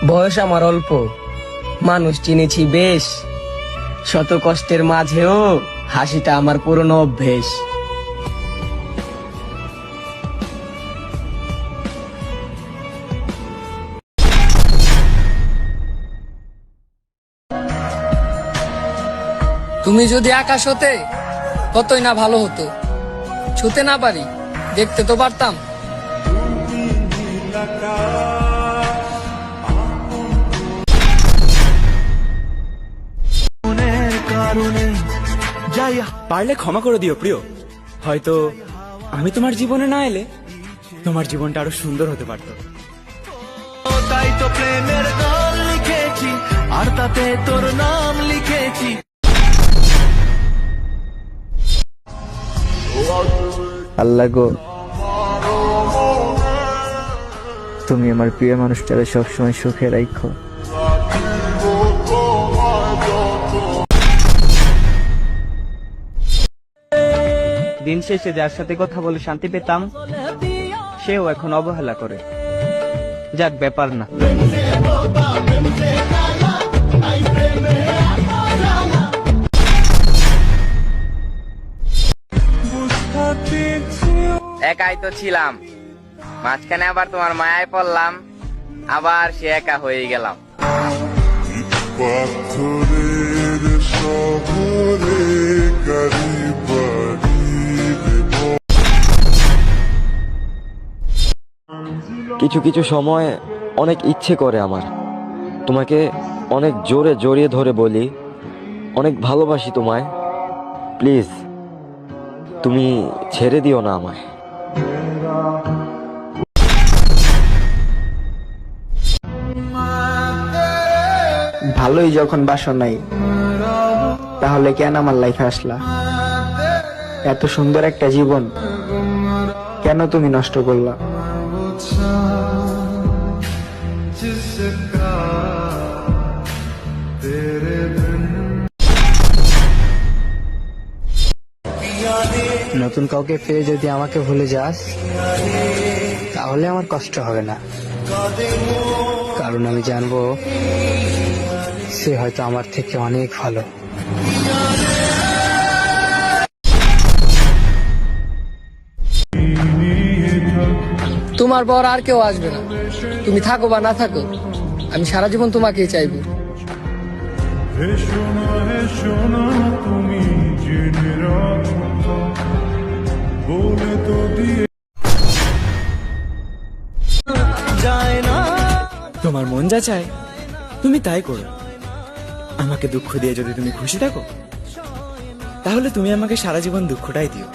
বয়স আমার অল্প, মানুষ চিনেছি বেশ, শত কষ্টের মাঝেও হাসিটা আমার পুরনো অভ্যেস। তুমি যদি আকাশ হতে কতই না ভালো হতো, ছুতে না পারি দেখতে তো পারতাম। পারলে ক্ষমা করে দিও প্রিয়, হয়তো আমি তোমার জীবনে না এলে তোমার জীবনটা আরো সুন্দর হতে পারতো। তাই তো প্রেমের গান লিখেছি, আর তাতে তোর নাম লিখেছি। আল্লাহ গো, তুমি আমার প্রিয় মানুষটারে সবসময় সুখে রাখো। দিন শেষে যার সাথে কথা বলে শান্তি পেতাম, সেও এখন অবহেলা করে। যাক, ব্যাপার না। একাই তো ছিলাম, মাঝখানে আবার তোমার মায়ায় পড়লাম, আবার সে একা হয়ে গেলাম। কিছু কিছু সময় অনেক ইচ্ছে করে আমার তোমাকে অনেক জোরে জড়িয়ে ধরে বলি, অনেক ভালোবাসি তোমায়, প্লিজ তুমি ছেড়ে দিও না আমায়। ভালোই যখন বাসো নাই, তাহলে কেন আমার লাইফে আসলা? এত সুন্দর একটা জীবন কেন তুমি নষ্ট করলা? নতুন কাউকে পেয়ে যদি আমাকে ভুলে যাস, তাহলে আমার কষ্ট হবে না, কারণ আমি জানবো সে হয়তো আমার থেকে অনেক ভালো। তোমার পর আর কেউ আসবে না, তুমি থাকো বা না থাকো, আমি সারা জীবন তোমাকেই চাইবো। তোমার মন যা চায় তুমি তাই করো। আমাকে দুঃখ দিয়ে যদি তুমি খুশি থাকো, তাহলে তুমি আমাকে সারা জীবন দুঃখটাই দিও।